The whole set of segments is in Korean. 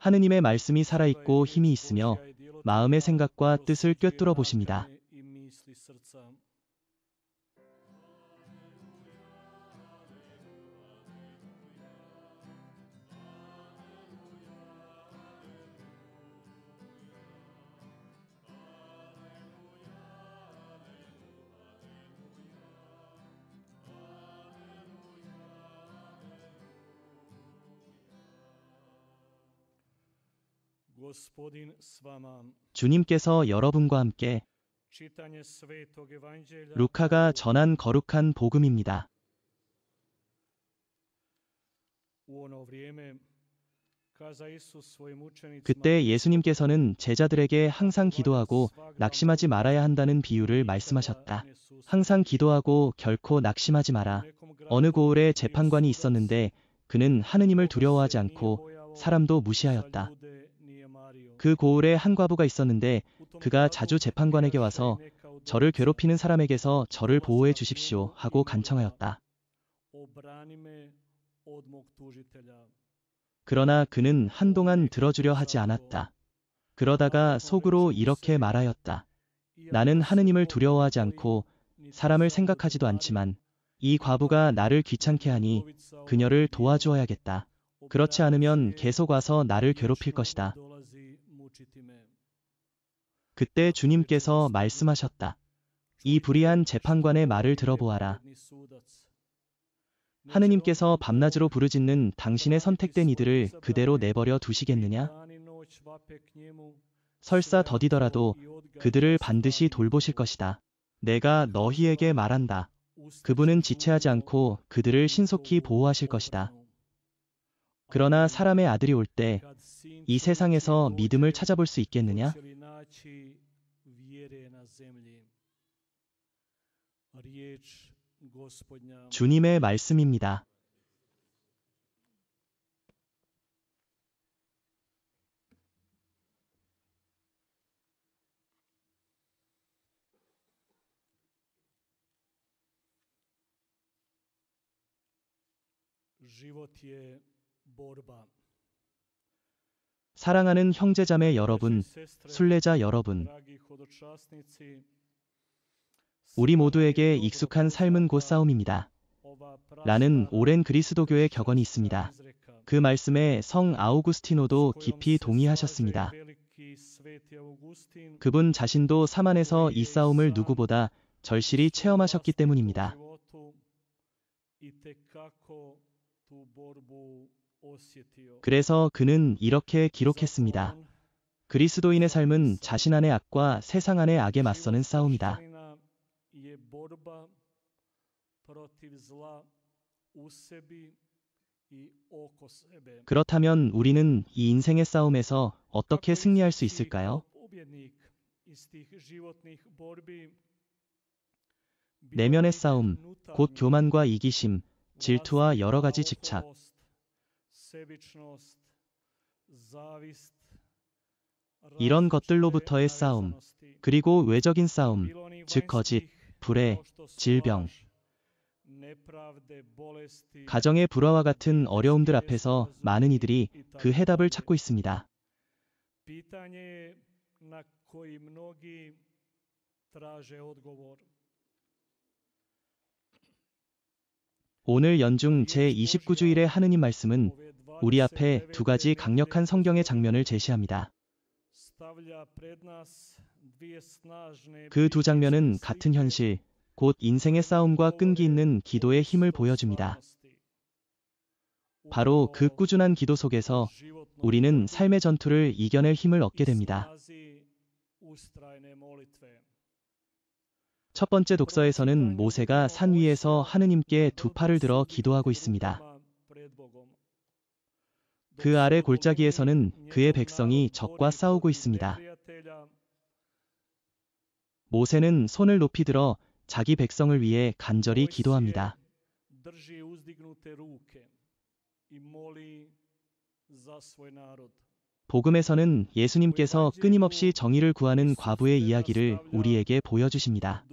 하느님의 말씀이 살아있고 힘이 있으며 마음의 생각과 뜻을 꿰뚫어 보십니다. 주님께서 여러분과 함께. 루카가 전한 거룩한 복음입니다. 그때 예수님께서는 제자들에게 항상 기도하고 낙심하지 말아야 한다는 비유를 말씀하셨다. 항상 기도하고 결코 낙심하지 마라. 어느 고을에 재판관이 있었는데 그는 하느님을 두려워하지 않고 사람도 무시하였다. 그 고을에 한 과부가 있었는데 그가 자주 재판관에게 와서 저를 괴롭히는 사람에게서 저를 보호해 주십시오 하고 간청하였다. 그러나 그는 한동안 들어주려 하지 않았다. 그러다가 속으로 이렇게 말하였다. 나는 하느님을 두려워하지 않고 사람을 생각하지도 않지만 이 과부가 나를 귀찮게 하니 그녀를 도와주어야겠다. 그렇지 않으면 계속 와서 나를 괴롭힐 것이다. 그때 주님께서 말씀하셨다. 이 불의한 재판관의 말을 들어보아라. 하느님께서 밤낮으로 부르짖는 당신의 선택된 이들을 그대로 내버려 두시겠느냐? 설사 더디더라도 그들을 반드시 돌보실 것이다. 내가 너희에게 말한다. 그분은 지체하지 않고 그들을 신속히 보호하실 것이다. 그러나 사람의 아들이 올 때 이 세상에서 믿음을 찾아볼 수 있겠느냐? 주님의 말씀입니다. 사랑하는 형제자매 여러분, 순례자 여러분, 우리 모두에게 익숙한 삶은 곧 싸움입니다. 라는 오랜 그리스도교의 격언이 있습니다. 그 말씀에 성 아우구스티노도 깊이 동의하셨습니다. 그분 자신도 삶 안에서 이 싸움을 누구보다 절실히 체험하셨기 때문입니다. 그래서 그는 이렇게 기록했습니다. 그리스도인의 삶은 자신 안의 악과 세상 안의 악에 맞서는 싸움이다. 그렇다면 우리는 이 인생의 싸움에서 어떻게 승리할 수 있을까요? 내면의 싸움, 곧 교만과 이기심, 질투와 여러 가지 집착, 이런 것들로부터의 싸움, 그리고 외적인 싸움, 즉 거짓, 불의, 질병, 가정의 불화와 같은 어려움들 앞에서 많은 이들이 그 해답을 찾고 있습니다. 오늘 연중 제29주일의 하느님 말씀은 우리 앞에 두 가지 강력한 성경의 장면을 제시합니다. 그 두 장면은 같은 현실, 곧 인생의 싸움과 끈기 있는 기도의 힘을 보여줍니다. 바로 그 꾸준한 기도 속에서 우리는 삶의 전투를 이겨낼 힘을 얻게 됩니다. 첫 번째 독서에서는 모세가 산 위에서 하느님께 두 팔을 들어 기도하고 있습니다. 그 아래 골짜기에서는 그의 백성이 적과 싸우고 있습니다. 모세는 손을 높이 들어 자기 백성을 위해 간절히 기도합니다. 복음에서는 예수님께서 끊임없이 정의를 구하는 과부의 이야기를 우리에게 보여주십니다.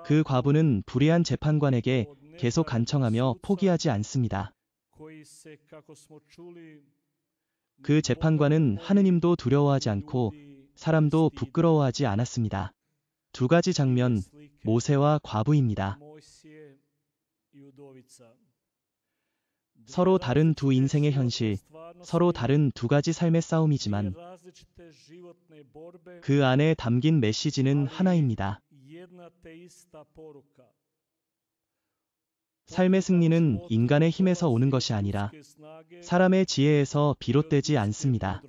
그 과부는 불의한 재판관에게 계속 간청하며 포기하지 않습니다. 그 재판관은 하느님도 두려워하지 않고 사람도 부끄러워하지 않았습니다. 두 가지 장면, 모세와 과부입니다. 서로 다른 두 인생의 현실, 서로 다른 두 가지 삶의 싸움이지만 그 안에 담긴 메시지는 하나입니다. 삶의 승리는 인간의 힘에서 오는 것이 아니라 사람의 지혜에서 비롯되지 않습니다.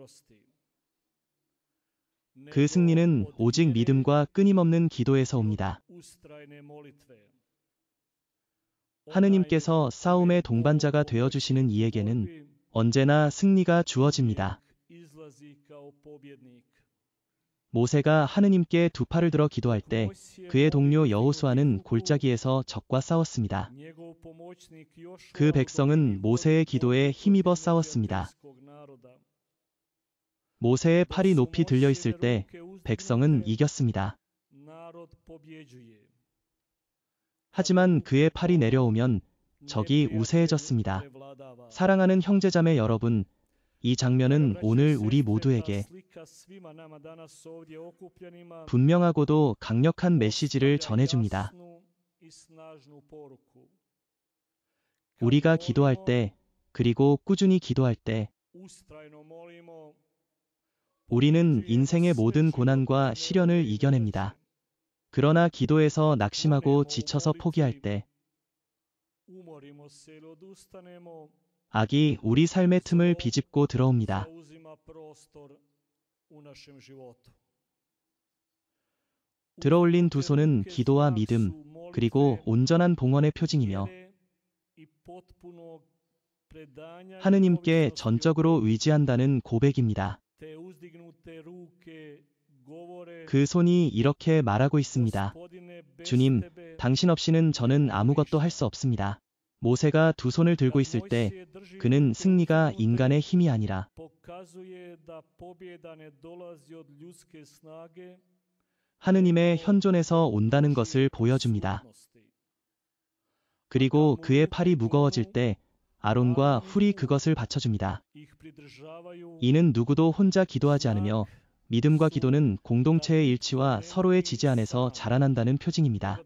그 승리는 오직 믿음과 끊임없는 기도에서 옵니다. 하느님께서 싸움의 동반자가 되어주시는 이에게는 언제나 승리가 주어집니다. 모세가 하느님께 두 팔을 들어 기도할 때 그의 동료 여호수아는 골짜기에서 적과 싸웠습니다. 그 백성은 모세의 기도에 힘입어 싸웠습니다. 모세의 팔이 높이 들려 있을 때 백성은 이겼습니다. 하지만 그의 팔이 내려오면 적이 우세해졌습니다. 사랑하는 형제자매 여러분, 이 장면은 오늘 우리 모두에게 분명하고도 강력한 메시지를 전해줍니다. 우리가 기도할 때, 그리고 꾸준히 기도할 때, 우리는 인생의 모든 고난과 시련을 이겨냅니다. 그러나 기도에서 낙심하고 지쳐서 포기할 때, 악이 우리 삶의 틈을 비집고 들어옵니다. 들어올린 두 손은 기도와 믿음, 그리고 온전한 봉헌의 표징이며 하느님께 전적으로 의지한다는 고백입니다. 그 손이 이렇게 말하고 있습니다. 주님, 당신 없이는 저는 아무것도 할 수 없습니다. 모세가 두 손을 들고 있을 때 그는 승리가 인간의 힘이 아니라 하느님의 현존에서 온다는 것을 보여줍니다. 그리고 그의 팔이 무거워질 때 아론과 훌이 그것을 받쳐줍니다. 이는 누구도 혼자 기도하지 않으며 믿음과 기도는 공동체의 일치와 서로의 지지 안에서 자라난다는 표징입니다.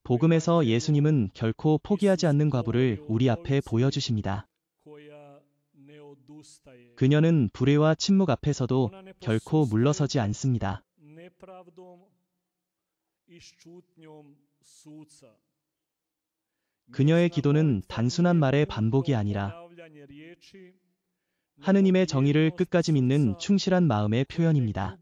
복음에서 예수님은 결코 포기하지 않는 과부를 우리 앞에 보여주십니다. 그녀는 불의와 침묵 앞에서도 결코 물러서지 않습니다. 그녀의 기도는 단순한 말의 반복이 아니라 하느님의 정의를 끝까지 믿는 충실한 마음의 표현입니다.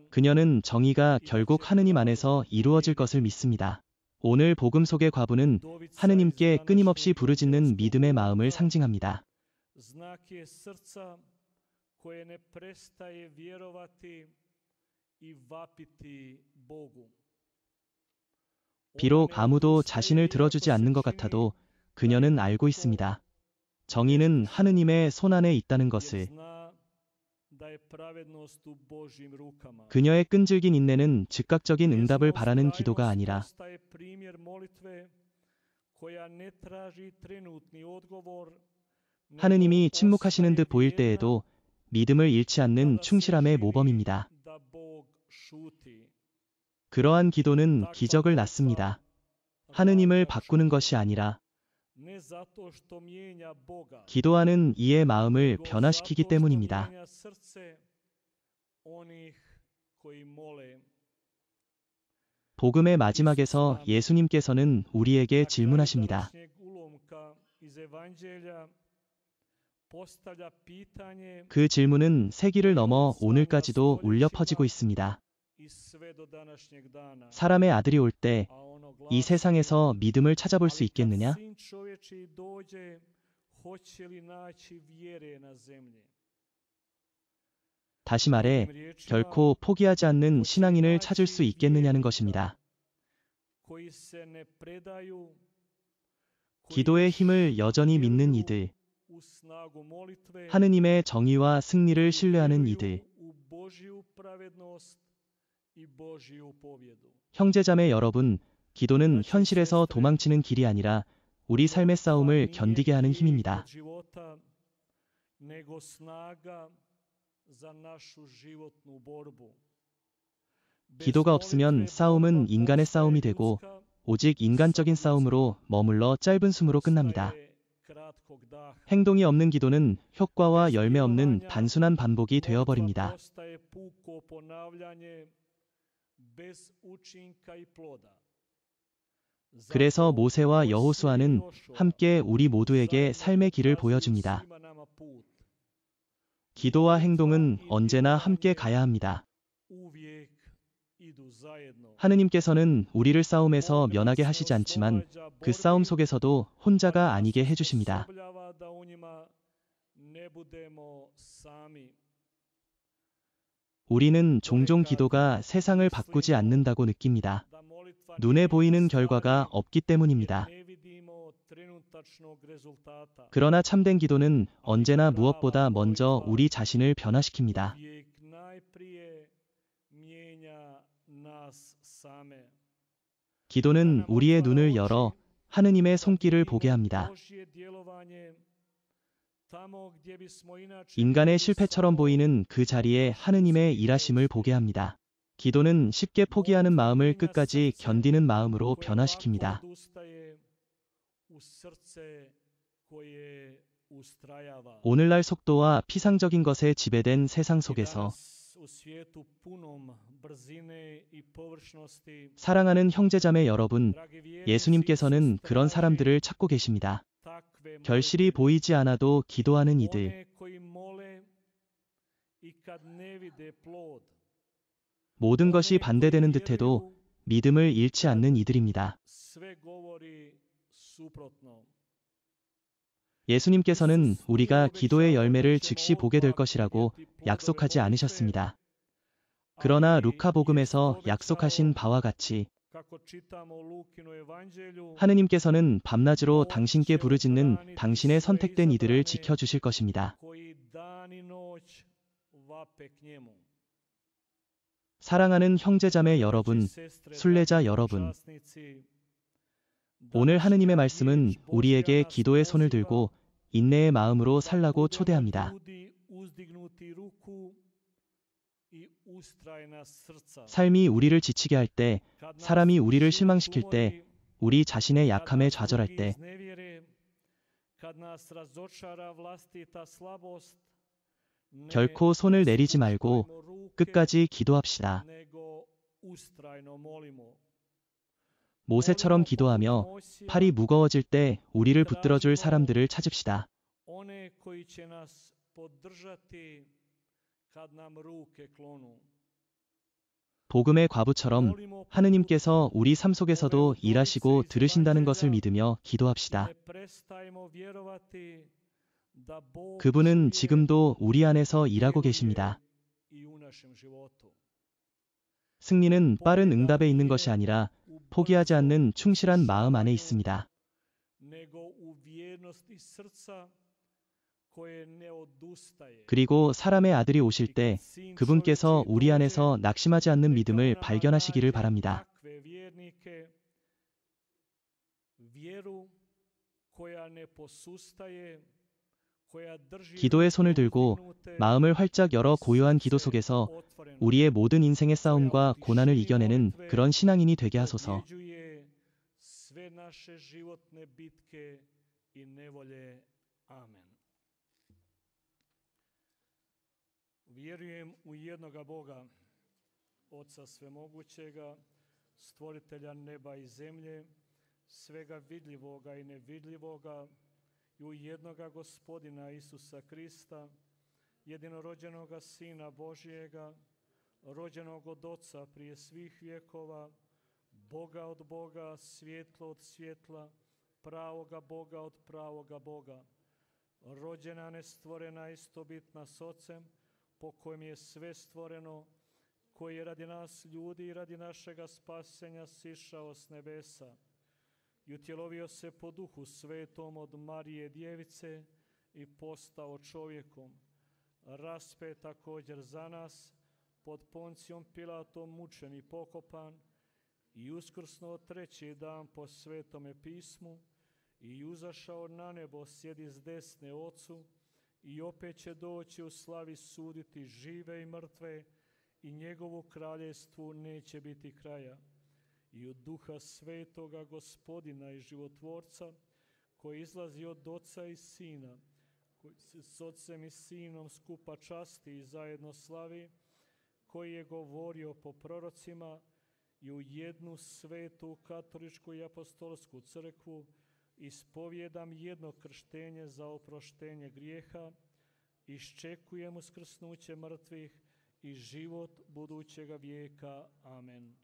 그녀는 정의가 결국 하느님 안에서 이루어질 것을 믿습니다. 오늘 복음 속의 과부는 하느님께 끊임없이 부르짖는 믿음의 마음을 상징합니다. 비록 아무도 자신을 들어주지 않는 것 같아도 그녀는 알고 있습니다. 정의는 하느님의 손안에 있다는 것을. 그녀의 끈질긴 인내는 즉각적인 응답을 바라는 기도가 아니라 하느님이 침묵하시는 듯 보일 때에도 믿음을 잃지 않는 충실함의 모범입니다. 그러한 기도는 기적을 낳습니다. 하느님을 바꾸는 것이 아니라 기도하는 이의 마음을 변화시키기 때문입니다. 복음의 마지막에서 예수님께서는 우리에게 질문하십니다. 그 질문은 세기를 넘어 오늘까지도 울려 퍼지고 있습니다. 사람의 아들이 올 때 이 세상에서 믿음을 찾아볼 수 있겠느냐? 다시 말해, 결코 포기하지 않는 신앙인을 찾을 수 있겠느냐는 것입니다. 기도의 힘을 여전히 믿는 이들, 하느님의 정의와 승리를 신뢰하는 이들. 형제자매 여러분, 기도는 현실에서 도망치는 길이 아니라 우리 삶의 싸움을 견디게 하는 힘입니다. 기도가 없으면 싸움은 인간의 싸움이 되고 오직 인간적인 싸움으로 머물러 짧은 숨으로 끝납니다. 행동이 없는 기도는 효과와 열매 없는 단순한 반복이 되어버립니다. 그래서 모세와 여호수아는 함께 우리 모두에게 삶의 길을 보여줍니다. 기도와 행동은 언제나 함께 가야 합니다. 하느님께서는 우리를 싸움에서 면하게 하시지 않지만 그 싸움 속에서도 혼자가 아니게 해주십니다. 우리는 종종 기도가 세상을 바꾸지 않는다고 느낍니다. 눈에 보이는 결과가 없기 때문입니다. 그러나 참된 기도는 언제나 무엇보다 먼저 우리 자신을 변화시킵니다. 기도는 우리의 눈을 열어 하느님의 손길을 보게 합니다. 인간의 실패처럼 보이는 그 자리에 하느님의 일하심을 보게 합니다. 기도는 쉽게 포기하는 마음을 끝까지 견디는 마음으로 변화시킵니다. 오늘날 속도와 피상적인 것에 지배된 세상 속에서 사랑하는 형제자매 여러분, 예수님께서는 그런 사람들을 찾고 계십니다. 결실이 보이지 않아도 기도하는 이들. 모든 것이 반대되는 듯해도 믿음을 잃지 않는 이들입니다. 예수님께서는 우리가 기도의 열매를 즉시 보게 될 것이라고 약속하지 않으셨습니다. 그러나 루카복음에서 약속하신 바와 같이 하느님께서는 밤낮으로 당신께 부르짖는 당신의 선택된 이들을 지켜주실 것입니다. 사랑하는 형제자매 여러분, 순례자 여러분, 오늘 하느님의 말씀은 우리에게 기도의 손을 들고 인내의 마음으로 살라고 초대합니다. 삶이 우리를 지치게 할 때, 사람이 우리를 실망시킬 때, 우리 자신의 약함에 좌절할 때, 결코 손을 내리지 말고 끝까지 기도합시다. 모세처럼 기도하며 팔이 무거워질 때 우리를 붙들어줄 사람들을 찾읍시다. 복음의 과부처럼 하느님께서 우리 삶 속에서도 일하시고 들으신다는 것을 믿으며 기도합시다. 그분은 지금도 우리 안에서 일하고 계십니다. 승리는 빠른 응답에 있는 것이 아니라 포기하지 않는 충실한 마음 안에 있습니다. 그리고 사람의 아들이 오실 때 그분께서 우리 안에서 낙심하지 않는 믿음을 발견하시기를 바랍니다. 기도의 손을 들고 마음을 활짝 열어 고요한 기도 속에서 우리의 모든 인생의 싸움과 고난을 이겨내는 그런 신앙인이 되게 하소서. Vjerujem u jednoga Boga, Oca Svemogućega, Stvoritelja neba i zemlje, svega vidljivoga i nevidljivoga, i u jednoga Gospodina Isusa Krista, jedinorođenoga Sina Božijega, rođenog od Oca prije svih vjekova, Boga od Boga, svjetlo od svjetla, pravoga Boga od pravoga Boga, rođena, nestvorena, istobitna s Ocem, po kojem je sve stvoreno, koji je radi nas ljudi i radi našega spasenja sišao s nebesa i utjelovio se po Duhu Svetom od Marije Djevice i postao čovjekom, raspet također za nas, pod Poncijom Pilatom mučen i pokopan, i uskrsnuo treći dan po Svetome pismu, i uzašao na nebo, sjedi s desne Ocu, i opet će doći u slavi suditi žive i mrtve, i njegovu kraljevstvu neće biti kraja. I od Duha Svetoga Gospodina i Životvorca, koji izlazi od Oca i Sina, koji se s Ocem i Sinom skupa časti i zajedno slavi, koji je govorio po prorocima, i u jednu svetu katoličku i apostolsku crkvu ispovjedam jedno krštenje za oproštenje grijeha, iščekujem uskrsnuće mrtvih i život budućega vijeka. Amen.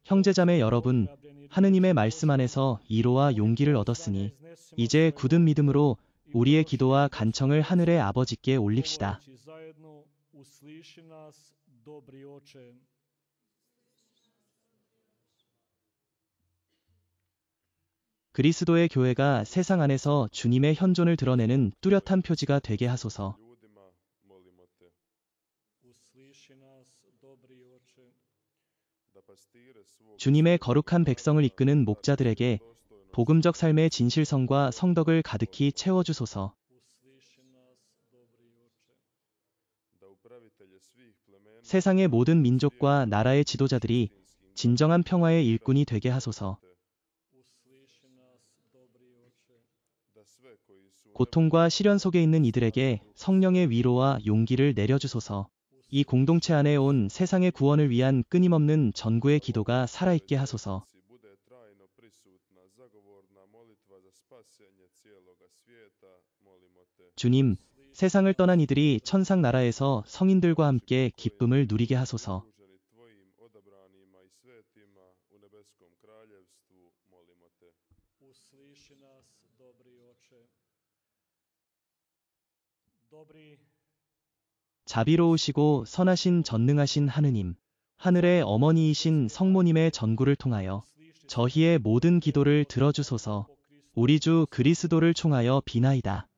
형제자매 여러분, 하느님의 말씀 안에서 위로와 용기를 얻었으니 이제 굳은 믿음으로 우리의 기도와 간청을 하늘의 아버지께 올립시다. 그리스도의 교회가 세상 안에서 주님의 현존을 드러내는 뚜렷한 표지가 되게 하소서. 주님의 거룩한 백성을 이끄는 목자들에게 복음적 삶의 진실성과 성덕을 가득히 채워주소서. 세상의 모든 민족과 나라의 지도자들이 진정한 평화의 일꾼이 되게 하소서. 고통과 시련 속에 있는 이들에게 성령의 위로와 용기를 내려주소서. 이 공동체 안에 온 세상의 구원을 위한 끊임없는 전구의 기도가 살아있게 하소서. 주님, 세상을 떠난 이들이 천상 나라에서 성인들과 함께 기쁨을 누리게 하소서. 자비로우시고 선하신 전능하신 하느님, 하늘의 어머니이신 성모님의 전구를 통하여 저희의 모든 기도를 들어주소서. 우리 주 그리스도를 총하여 비나이다.